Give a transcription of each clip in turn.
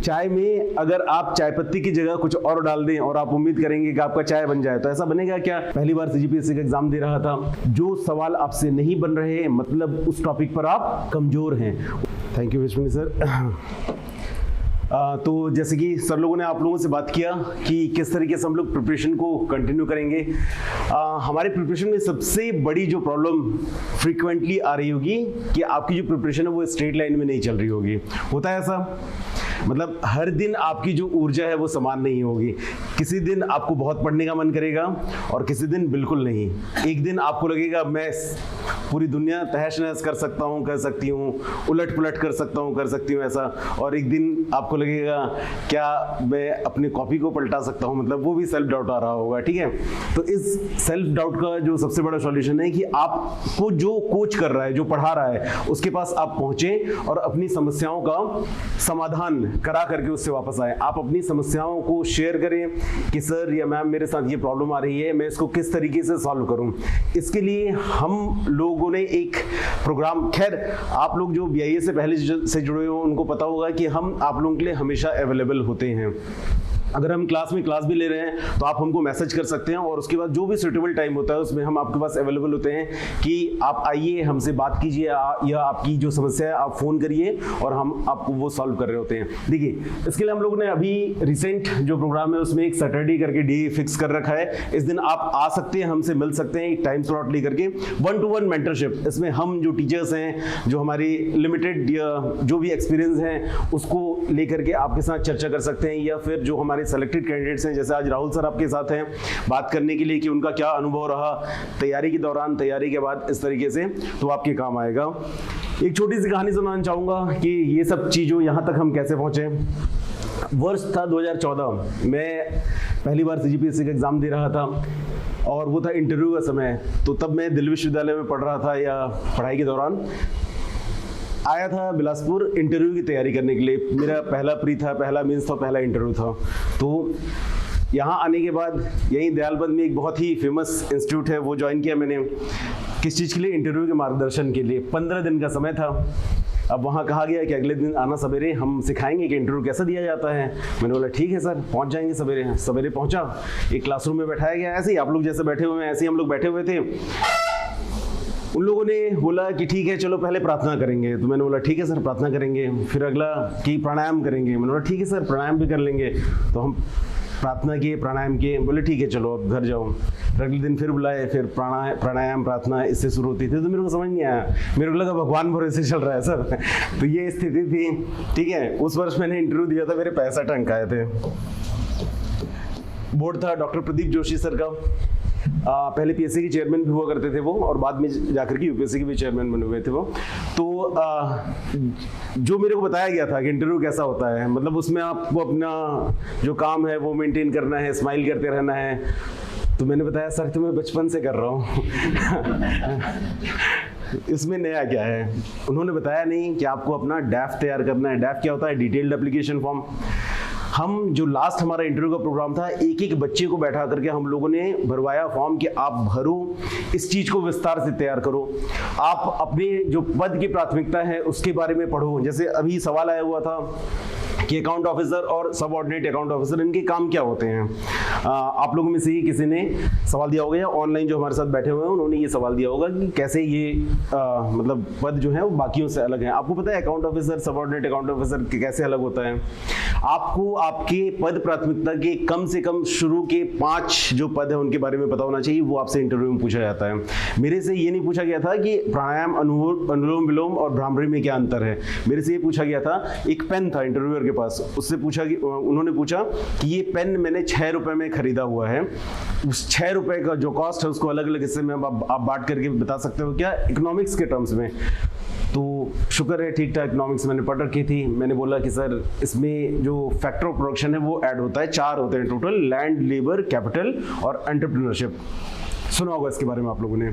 चाय में अगर आप चाय पत्ती की जगह कुछ और डाल दें और आप उम्मीद करेंगे कि आपका चाय बन जाए, तो ऐसा बनेगा क्या? पहली बार सीजीपीएससी का एग्जाम दे रहा था, जो सवाल आपसे नहीं बन रहे मतलब उस टॉपिक पर आप कमजोर हैं। Thank you Vishnu sir. तो जैसे कि सर लोगों ने आप लोगों से बात किया कि किस तरीके से हम लोग प्रिपरेशन को कंटिन्यू करेंगे। हमारे प्रिपरेशन में सबसे बड़ी जो प्रॉब्लम फ्रीक्वेंटली आ रही होगी कि आपकी जो प्रिपरेशन है वो स्ट्रेट लाइन में नहीं चल रही होगी। होता है ऐसा? मतलब हर दिन आपकी जो ऊर्जा है वो समान नहीं होगी। किसी दिन आपको बहुत पढ़ने का मन करेगा और किसी दिन बिल्कुल नहीं। एक दिन आपको लगेगा मैं पूरी दुनिया तहस नहस कर सकता हूँ, कर सकती हूँ, उलट पुलट कर सकता हूँ, कर सकती हूँ ऐसा, और एक दिन आपको लगेगा क्या मैं अपनी कॉपी को पलटा सकता हूँ, मतलब वो भी सेल्फ डाउट आ रहा होगा। ठीक है, तो इस सेल्फ डाउट का जो सबसे बड़ा सॉल्यूशन है कि आपको जो कोच कर रहा है, जो पढ़ा रहा है, उसके पास आप पहुंचे और अपनी समस्याओं का समाधान करा करके उससे वापस आए। आप अपनी समस्याओं को शेयर करें कि सर या मैम मेरे साथ ये प्रॉब्लम आ रही है, मैं इसको किस तरीके से सॉल्व करूं। इसके लिए हम लोगों ने एक प्रोग्राम, खैर आप लोग जो बीआईए से पहले से जुड़े हो उनको पता होगा कि हम आप लोगों के लिए हमेशा अवेलेबल होते हैं। अगर हम क्लास में क्लास भी ले रहे हैं तो आप हमको मैसेज कर सकते हैं और उसके बाद जो भी सूटेबल टाइम होता है उसमें हम आपके पास अवेलेबल होते हैं कि आप आइए, हमसे बात कीजिए या आपकी जो समस्या है आप फ़ोन करिए और हम आपको वो सॉल्व कर रहे होते हैं। देखिए, इसके लिए हम लोगों ने अभी रिसेंट जो प्रोग्राम है उसमें एक सैटरडे करके डे फिक्स कर रखा है। इस दिन आप आ सकते हैं, हमसे मिल सकते हैं, एक टाइम स्लॉट ले करके 1-to-1 मेंटरशिप। इसमें हम जो टीचर्स हैं, जो हमारी लिमिटेड या जो भी एक्सपीरियंस हैं उसको लेकर के आपके साथ चर्चा कर सकते हैं, या फिर जो हमारे सेलेक्टेड कैंडिडेट्स हैं, जैसे आज राहुल सर आपके साथ हैं, बात करने के लिए कि उनका क्या अनुभव रहा तैयारी के दौरान, तैयारी के बाद, इस तरीके से तो आपके काम आएगा। एक छोटी सी कहानी सुनाना चाहूँगा कि ये सब चीज़ों यहाँ तक हम कैसे पहुँचे। वर्ष था 2014, मैं पहली बार सीजीपीएससी का एग्ज़ाम दे रहा था और वो था इंटरव्यू का समय। तो तब मैं दिल्ली विश्वविद्यालय में पढ़ रहा था, या पढ़ाई के दौरान आया था बिलासपुर इंटरव्यू की तैयारी करने के लिए। मेरा पहला प्री था, पहला मीन्स था, पहला इंटरव्यू था। तो यहाँ आने के बाद यहीं दयालबंद में एक बहुत ही फेमस इंस्टीट्यूट है, वो ज्वाइन किया मैंने। किस चीज़ के लिए? इंटरव्यू के मार्गदर्शन के लिए। 15 दिन का समय था। अब वहाँ कहा गया कि अगले दिन आना सवेरे, हम सिखाएंगे कि इंटरव्यू कैसा दिया जाता है। मैंने बोला ठीक है सर, पहुँच जाएंगे सवेरे। सवेरे पहुँचा, एक क्लासरूम में बैठाया गया, ऐसे ही आप लोग जैसे बैठे हुए हैं ऐसे ही हम लोग बैठे हुए थे। उन लोगों ने बोला कि ठीक है चलो पहले प्रार्थना करेंगे। तो मैंने बोला ठीक है सर, प्रार्थना करेंगे। फिर अगला कि प्राणायाम करेंगे। मैंने बोला ठीक है सर, प्राणायाम भी कर लेंगे। तो हम प्रार्थना किए, प्राणायाम किए। बोले ठीक है चलो अब घर जाओ। अगले दिन फिर बुलाए, फिर प्राणायाम प्रार्थना इससे शुरू होती थी। तो मेरे को समझ नहीं आया, मेरे को लगा भगवान भरोसे चल रहा है सर। तो ये स्थिति थी। ठीक है, उस वर्ष मैंने इंटरव्यू दिया था, मेरे 65 अंक आए थे। बोर्ड था डॉक्टर प्रदीप जोशी सर का। पहले पीएससी के चेयरमैन भी हुआ करते थे वो, और बाद में जाकर के यूपीएससी के भी चेयरमैन बने हुए थे वो। तो जो मेरे को बताया गया था कि इंटरव्यू कैसा होता है, मतलब उसमें आपको अपना जो काम है वो मेंटेन करना है, स्माइल करते रहना है। तो मैंने बताया सर तो मैं बचपन से कर रहा हूँ। इसमें नया क्या है? उन्होंने बताया नहीं कि आपको अपना डैफ तैयार करना है। डैफ क्या होता है? Detailed application form. हम जो लास्ट हमारा इंटरव्यू का प्रोग्राम था, एक एक बच्चे को बैठा करके हम लोगों ने भरवाया फॉर्म कि आप भरो, इस चीज़ को विस्तार से तैयार करो, आप अपने जो पद की प्राथमिकता है उसके बारे में पढ़ो। जैसे अभी सवाल आया हुआ था कि अकाउंट ऑफिसर और सबऑर्डिनेट अकाउंट ऑफिसर, इनके काम क्या होते हैं। आप लोगों में से ही किसी ने सवाल दिया होगा, या ऑनलाइन जो हमारे साथ बैठे हुए हैं उन्होंने ये सवाल दिया होगा कि कैसे ये मतलब पद जो है वो बाकियों से अलग है। आपको पता है account officer, subordinate account officer कैसे अलग होता है? आपको आपके पद प्राथमिकता के कम से कम शुरू के 5 जो पद है उनके बारे में पता होना चाहिए। वो आपसे इंटरव्यू में पूछा जाता है। मेरे से ये नहीं पूछा गया था कि प्राणायाम, अनुलोम विलोम और भ्रामरी में क्या अंतर है। मेरे से ये पूछा गया था, एक पेन था इंटरव्यूअर के पास, उससे पूछा कि उन्होंने पूछा कि ये पेन मैंने 6 रुपए में खरीदा हुआ है, उस 6 रुपए का जो कॉस्ट है उसको अलग अलग हिस्से में आप बांट करके बता सकते हो क्या, इकोनॉमिक्स के टर्म्स में। तो शुक्र है ठीक ठाक इकोनॉमिक्स मैंने पढ़ रखी थी। मैंने बोला कि सर इसमें जो फैक्टर ऑफ प्रोडक्शन है वो ऐड होता है, 4 होते हैं टोटल, लैंड, लेबर, कैपिटल और एंटरप्रेन्योरशिप। सुना होगा इसके बारे में आप लोगों ने।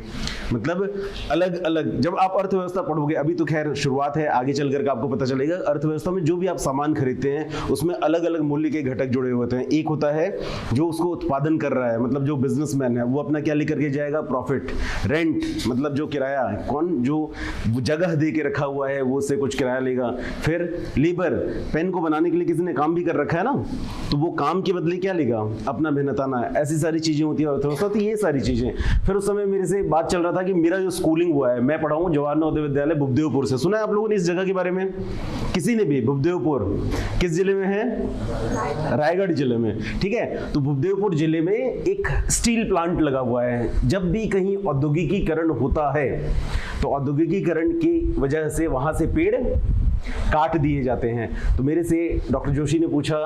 मतलब अलग अलग जब आप अर्थव्यवस्था पढ़ोगे, अभी तो खैर शुरुआत है, आगे चल करके आपको पता चलेगा। अर्थव्यवस्था में जो भी आप सामान खरीदते हैं उसमें अलग अलग मूल्य के घटक जुड़े होते हैं। एक होता है जो उसको उत्पादन कर रहा है, मतलब जो बिजनेसमैन है वो अपना क्या लेकर के जाएगा, प्रॉफिट। रेंट मतलब जो किराया है, कौन जो जगह दे के रखा हुआ है वो उससे कुछ किराया लेगा। फिर लेबर, पेन को बनाने के लिए किसी ने काम भी कर रखा है ना, तो वो काम के बदले क्या लेगा, अपना मेहनताना। ऐसी सारी चीजें होती है अर्थव्यवस्था। तो ये सारी चीजें। फिर उस समय मेरे से बात चल रहा था कि मेरा जो स्कूलिंग हुआ है, मैं पढ़ा हूँ जवाहर नवोदय विद्यालय भूपदेवपुर से। सुना है आप लोगों ने इस जगह के बारे में? किसी ने भी? भूपदेवपुर किस जिले में है? रायगढ़ जिले में, ठीक है। तो भूपदेवपुर जिले में एक स्टील प्लांट लगा हुआ है। जब भी कहीं औद्योगिकीकरण होता है तो औद्योगिकीकरण की वजह से वहां से पेड़ काट दिए जाते हैं। तो मेरे से डॉक्टर जोशी ने पूछा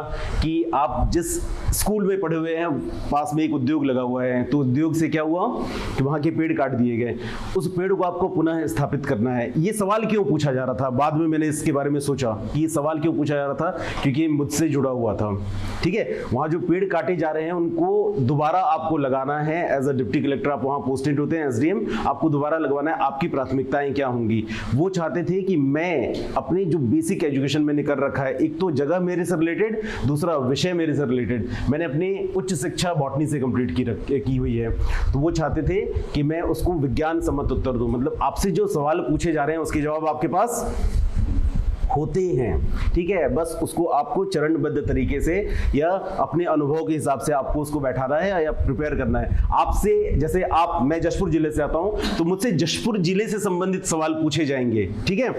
कि आप जिस स्कूल में पढ़े हुए हैं पास में एक उद्योग लगा हुआ है, तो उद्योग से क्या हुआ कि वहां के पेड़ काट दिए गए, उस पेड़ को आपको पुनः स्थापित करना है। ये सवाल क्यों पूछा जा रहा था? बाद में मैंने इसके बारे में सोचा कि ये सवाल क्यों पूछा जा रहा था, क्योंकि मुझसे जुड़ा हुआ था, ठीक है। वहां जो पेड़ काटे जा रहे हैं उनको दोबारा आपको लगाना है। एज अ डिप्टी कलेक्टर आप वहां पोस्टेड होते हैं, एसडीएम, आपको दोबारा लगवाना है। आपकी प्राथमिकताएं क्या होंगी? वो चाहते थे कि मैं अपने जो बेसिक एजुकेशन मैंने कर रखा है, एक तो जगह मेरे से रिलेटेड, दूसरा विषय मेरे से रिलेटेड, मैंने अपनी उच्च शिक्षा बॉटनी से कंप्लीट की हुई है। तो वो चाहते थे कि मैं उसको विज्ञान सम्मत उत्तर दूं। मतलब आपसे जो सवाल पूछे जा रहे हैं उसके जवाब आपके पास होते हैं, ठीक है। बस उसको आपको चरणबद्ध तरीके से या अपने अनुभव के हिसाब से आपको उसको बैठाना है या प्रिपेयर करना है। आपसे जैसे मैं जशपुर जिले से आता हूं, तो मुझसे जशपुर जिले से संबंधित सवाल पूछे जाएंगे, ठीक है।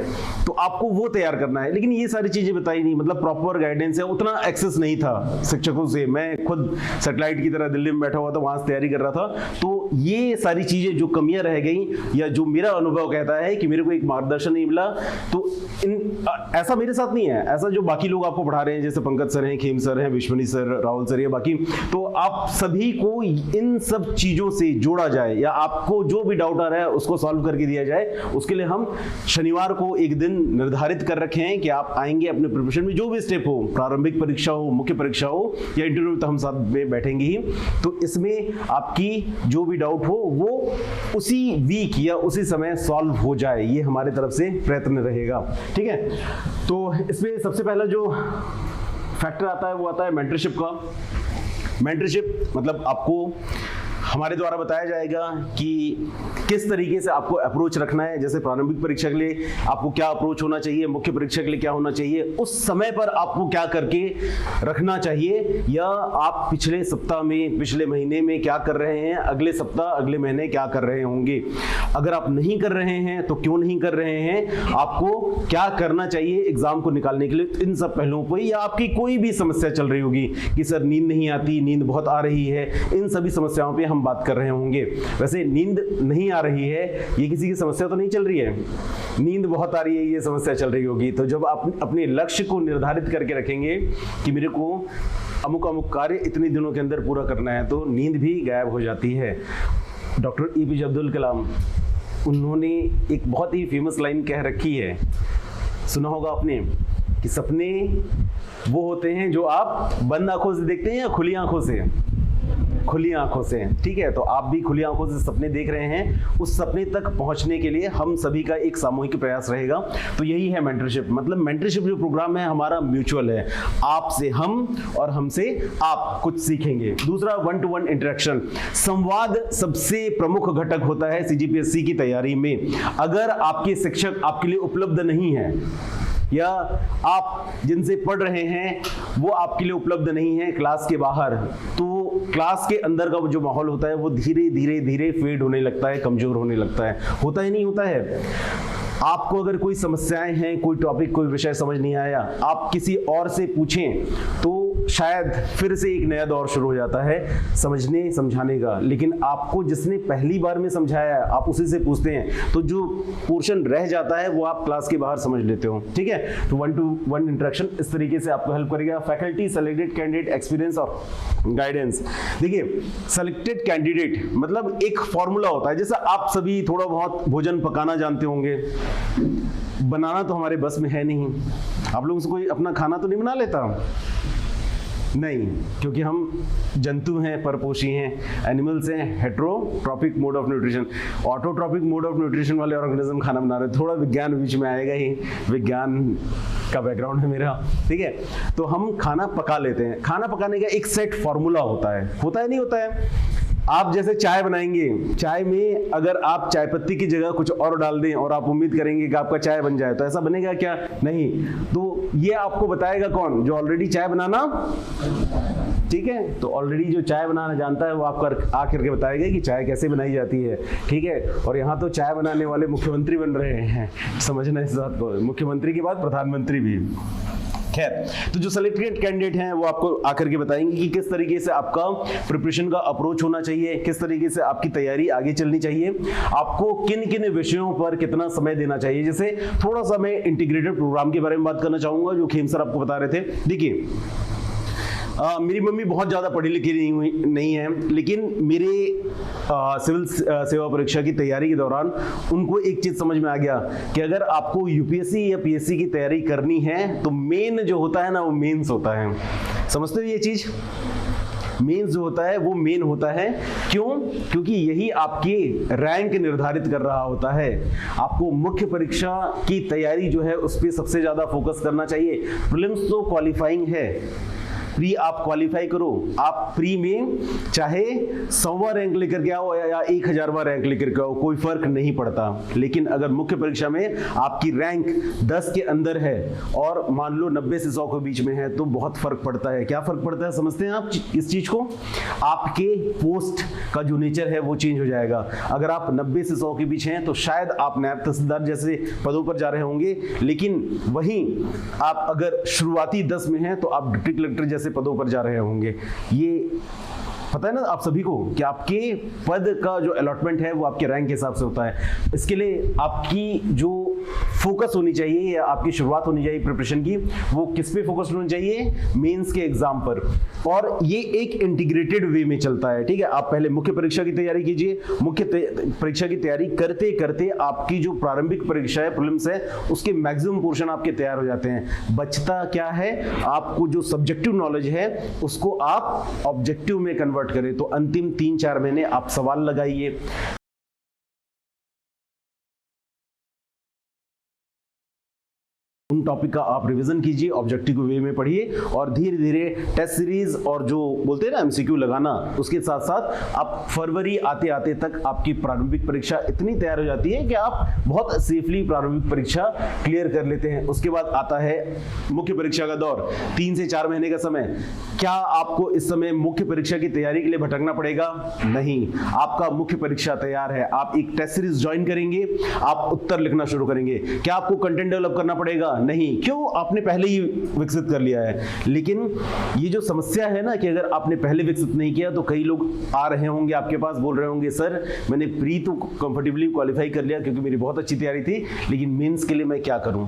तो आपको वो तैयार करना है। लेकिन ये सारी चीजें बताई नहीं, मतलब प्रॉपर गाइडेंस है, उतना एक्सेस नहीं था शिक्षकों से। मैं खुद सैटेलाइट की तरह दिल्ली में बैठा हुआ था, वहां से तैयारी कर रहा था। तो ये सारी चीजें जो कमियां रह गई, या जो मेरा अनुभव कहता है कि मेरे को एक मार्गदर्शन नहीं मिला, तो ऐसा मेरे साथ नहीं है, ऐसा जो बाकी लोग आपको पढ़ा रहे हैं, जैसे पंकज सर हैं, खेम सर हैं, विश्वनी सर, राहुल सर, या बाकी, तो आप सभी को इन सब चीजों से जोड़ा जाए, या आपको जो भी डाउट आ रहा है उसको सॉल्व करके दिया जाए। उसके लिए हम शनिवार को एक दिन निर्धारित कर रखे हैं कि आप आएंगे, अपने प्रिपरेशन में जो भी स्टेप हो, प्रारंभिक परीक्षा हो, मुख्य परीक्षा हो या इंटरव्यू, तो हम साथ में बैठेंगे ही। तो इसमें आपकी जो भी डाउट हो वो उसी वीक या उसी समय सॉल्व हो जाए, ये हमारे तरफ से प्रयत्न रहेगा, ठीक है। तो इसमें सबसे पहला जो फैक्टर आता है वो आता है मेंटरशिप का। मेंटरशिप मतलब आपको हमारे द्वारा बताया जाएगा कि किस तरीके से आपको अप्रोच रखना है। जैसे प्रारंभिक परीक्षा के लिए आपको क्या अप्रोच होना चाहिए, मुख्य परीक्षा के लिए क्या होना चाहिए, उस समय पर आपको क्या करके रखना चाहिए, या आप पिछले सप्ताह में, पिछले महीने में क्या कर रहे हैं, अगले सप्ताह, अगले महीने क्या कर रहे होंगे। अगर आप नहीं कर रहे हैं तो क्यों नहीं कर रहे हैं, आपको क्या करना चाहिए एग्जाम को निकालने के लिए। इन सब पहलुओं पर, या आपकी कोई भी समस्या चल रही होगी कि सर नींद नहीं आती, नींद बहुत आ रही है, इन सभी समस्याओं पर हम बात कर रहे होंगे। वैसे नींद नहीं आ रही है ये किसी की समस्या तो नहीं चल रही है, नींद बहुत आ रही है ये समस्या चल रही होगी। तो जब आप अपने लक्ष्य को निर्धारित करके रखेंगे कि मेरे को अमुक अमुक कार्य इतने दिनों के अंदर पूरा करना है, तो नींद भी गायब हो जाती है। डॉक्टर एपीजे अब्दुल कलाम, उन्होंने एक बहुत ही फेमस लाइन कह रखी है, सुना होगा आपने, कि सपने वो होते हैं जो आप बंद आंखों से देखते हैं या खुली आंखों से। खुली आंखों से, ठीक है। तो आप भी खुली आंखों से सपने देख रहे हैं, उस सपने तक पहुंचने के लिए हम सभी का एक सामूहिक प्रयास रहेगा। तो यही है मेंटरशिप। मतलब मेंटरशिप जो प्रोग्राम है हमारा म्यूचुअल है, आपसे हम और हमसे आप कुछ सीखेंगे। दूसरा, 1-to-1 इंटरेक्शन, संवाद सबसे प्रमुख घटक होता है सीजीपीएससी की तैयारी में। अगर आपके शिक्षक आपके लिए उपलब्ध नहीं है, या आप जिनसे पढ़ रहे हैं वो आपके लिए उपलब्ध नहीं है क्लास के बाहर, तो क्लास के अंदर का जो माहौल होता है वो धीरे धीरे धीरे फेड होने लगता है, कमजोर होने लगता है। होता ही नहीं होता है। आपको अगर कोई समस्याएं हैं, कोई टॉपिक, कोई विषय समझ नहीं आया, आप किसी और से पूछें तो शायद फिर से एक नया दौर शुरू हो जाता है समझने समझाने का। लेकिन आपको जिसने पहली बार में समझाया है आप उसी से पूछते हैं, तो जो पोर्शन रह जाता है वो आप क्लास के बाहर समझ लेते हो, ठीक है। तो 1-to-1 इंटरेक्शन इस तरीके से आपको हेल्प करेगा। फैकल्टी, सेलेक्टेड कैंडिडेट, एक्सपीरियंस और गाइडेंस। देखिए, सेलेक्टेड कैंडिडेट मतलब एक फॉर्मूला होता है, जैसे आप सभी थोड़ा बहुत भोजन पकाना जानते होंगे, बनाना तो हमारे बस में है नहीं। आप लोगों से कोई अपना खाना तो नहीं बना लेता, नहीं, क्योंकि हम जंतु हैं, परपोषी हैं, एनिमल्स हैं, heterotrophic mode of nutrition. Autotrophic mode of nutrition वाले ऑर्गेनिज्म खाना बना रहे, थोड़ा विज्ञान बीच में आएगा ही, विज्ञान का बैकग्राउंड है मेरा, ठीक है। तो हम खाना पका लेते हैं। खाना पकाने का एक सेट फॉर्मूला होता है नहीं होता है? आप जैसे चाय बनाएंगे, चाय में अगर आप चाय पत्ती की जगह कुछ और डाल दें और आप उम्मीद करेंगे कि आपका चाय बन जाए, तो ऐसा बनेगा क्या? नहीं। तो ये आपको बताएगा कौन? जो ऑलरेडी चाय बनाना, ठीक है। तो ऑलरेडी जो चाय बनाना जानता है वो आपको आकर के बताएगा कि चाय कैसे बनाई जाती है, ठीक है। और यहाँ तो चाय बनाने वाले मुख्यमंत्री बन रहे हैं, समझना इस बात को। मुख्यमंत्री के बाद प्रधानमंत्री भी। खैर, तो जो सेलेक्टेड कैंडिडेट हैं वो आपको आकर के बताएंगे कि किस तरीके से आपका प्रिपरेशन का अप्रोच होना चाहिए, किस तरीके से आपकी तैयारी आगे चलनी चाहिए, आपको किन किन विषयों पर कितना समय देना चाहिए। जैसे थोड़ा सा मैं इंटीग्रेटेड प्रोग्राम के बारे में बात करना चाहूंगा, जो खेम सर आपको बता रहे थे। देखिए, मेरी मम्मी बहुत ज़्यादा पढ़ी लिखी नहीं है, लेकिन मेरे सिविल सेवा परीक्षा की तैयारी के दौरान उनको एक चीज़ समझ में आ गया कि अगर आपको यूपीएससी या पीएससी की तैयारी करनी है तो मेन जो होता है ना, वो मेंस होता है। समझते हो ये चीज़? मेंस जो होता है वो मेन होता है। क्यों? क्योंकि यही आपके रैंक निर्धारित कर रहा होता है। आपको मुख्य परीक्षा की तैयारी जो है उस पर सबसे ज़्यादा फोकस करना चाहिए। प्रीलिम्स तो क्वालिफाइंग है, प्री आप क्वालिफाई करो। आप प्री में चाहे 100वां रैंक लेकर के आओ या 1000वां रैंक लेकर के आओ, कोई फर्क नहीं पड़ता। लेकिन अगर मुख्य परीक्षा में आपकी रैंक 10 के अंदर है और मान लो 90 से 100 के बीच में है, तो बहुत फर्क पड़ता है। क्या फर्क पड़ता है समझते हैं आप इस चीज को? आपके पोस्ट का जो नेचर है वो चेंज हो जाएगा। अगर आप 90 से 100 के बीच हैं तो शायद आप नायब तहसीलदार जैसे पदों पर जा रहे होंगे, लेकिन वहीं आप अगर शुरुआती 10 में हैं तो आप डिप्टी कलेक्टर जैसे पदों पर जा रहे होंगे। ये पता है ना आप सभी को कि आपके पद का जो अलॉटमेंट है वो आपके रैंक के हिसाब से होता है। इसके लिए आपकी जो फोकस होनी चाहिए या आपकी शुरुआत होनी चाहिए प्रिपरेशन की, वो किस पे फोकस होनी चाहिए? मेंस के एग्जाम पर। और ये एक इंटीग्रेटेड वे में चलता है, ठीक है। आप पहले मुख्य परीक्षा की तैयारी कीजिए। मुख्य परीक्षा की तैयारी करते करते आपकी जो प्रारंभिक परीक्षा है, प्रीलिम्स है, उसके मैक्सिमम पोर्शन आपके तैयार हो जाते हैं। बचता क्या है? आपको जो सब्जेक्टिव नॉलेज है उसको आप ऑब्जेक्टिव में कन्वर्ट करें। तो अंतिम 3-4 महीने आप सवाल लगाइए, उन टॉपिक का आप रिवीजन कीजिए, ऑब्जेक्टिव वे में पढ़िए और धीरे धीरे टेस्ट सीरीज और जो बोलते हैं ना एमसीक्यू लगाना, उसके साथ साथ आप फरवरी आते आते तक आपकी प्रारंभिक परीक्षा इतनी तैयार हो जाती है कि आप बहुत सेफली प्रारंभिक परीक्षा क्लियर कर लेते हैं। उसके बाद आता है मुख्य परीक्षा का दौर, 3 से 4 महीने का समय। क्या आपको इस समय मुख्य परीक्षा की तैयारी के लिए भटकना पड़ेगा? नहीं, आपका मुख्य परीक्षा तैयार है। आप एक टेस्ट सीरीज ज्वाइन करेंगे, आप उत्तर लिखना शुरू करेंगे। क्या आपको कंटेंट डेवलप करना पड़ेगा? नहीं। क्यों? आपने पहले ही विकसित कर लिया है। लेकिन ये जो समस्या है ना कि अगर आपने पहले विकसित नहीं किया, तो कई लोग आ रहे होंगे आपके पास, बोल रहे होंगे सर मैंने प्री तो कंफर्टेबली क्वालिफाई कर लिया क्योंकि मेरी बहुत अच्छी तैयारी थी, लेकिन मेंस के लिए मैं क्या करूं?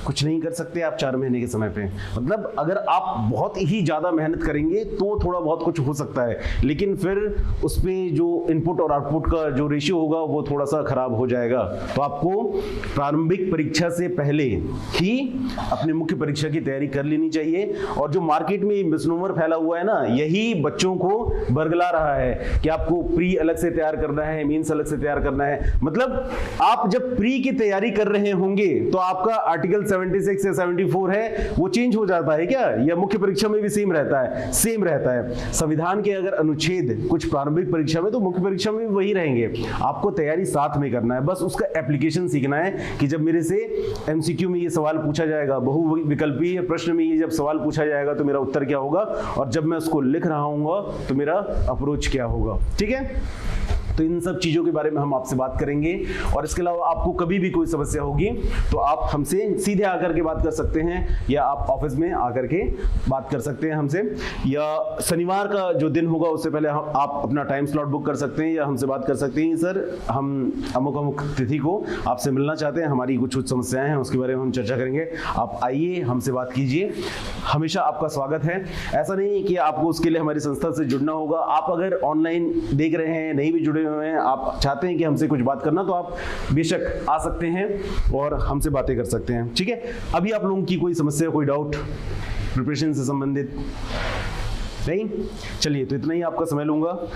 कुछ नहीं कर सकते आप 4 महीने के समय पे। मतलब अगर आप बहुत ही ज्यादा मेहनत करेंगे तो थोड़ा बहुत कुछ हो सकता है, लेकिन फिर उस पे जो इनपुट और आउटपुट का जो रेशियो होगा वो थोड़ा सा खराब हो जाएगा। तो आपको प्रारंभिक परीक्षा से पहले ही अपनी मुख्य परीक्षा की तैयारी कर लेनी चाहिए। और जो मार्केट में मिसनोमर फैला हुआ है ना, यही बच्चों को बरगला रहा है कि आपको प्री अलग से तैयार करना है, मेंस अलग से तैयार करना है। मतलब आप जब प्री की तैयारी कर रहे होंगे तो आपका आर्टिकल 76 या 74 है वो चेंज हो जाता है क्या? या मुख्य परीक्षा में भी सेम रहता है? सेम रहता है। संविधान के अगर अनुच्छेद कुछ प्रारंभिक परीक्षा में, तो मुख्य परीक्षा में भी वही रहेंगे। आपको तैयारी साथ में करना है, बस उसका एप्लीकेशन सीखना है कि जब मेरे से एमसीक्यू में ये सवाल पूछा जाएगा, बहुविकल्पीय प्रश्न में ये जब सवाल पूछा जाएगा तो मेरा उत्तर क्या होगा, और जब मैं उसको लिख रहा हूँ तो मेरा अप्रोच क्या होगा। ठीक है, तो इन सब चीजों के बारे में हम आपसे बात करेंगे। और इसके अलावा आपको कभी भी कोई समस्या होगी तो आप हमसे सीधे आकर के बात कर सकते हैं, या आप ऑफिस में आकर के बात कर सकते हैं हमसे, या शनिवार का जो दिन होगा उससे पहले आप अपना टाइम स्लॉट बुक कर सकते हैं, या हमसे बात कर सकते हैं सर हम अमुक अमुक तिथि को आपसे मिलना चाहते हैं, हमारी कुछ समस्याएं हैं उसके बारे में हम चर्चा करेंगे। आप आइए, हमसे बात कीजिए, हमेशा आपका स्वागत है। ऐसा नहीं कि आपको उसके लिए हमारी संस्था से जुड़ना होगा। आप अगर ऑनलाइन देख रहे हैं, नहीं भी जुड़े हुए हैं, आप चाहते हैं कि हमसे कुछ बात करना, तो आप बेशक आ सकते हैं और हमसे बातें कर सकते हैं। ठीक है, अभी आप लोगों की कोई समस्या, कोई डाउट प्रिपरेशन से संबंधित नहीं? चलिए, तो इतना ही आपका समय लूंगा।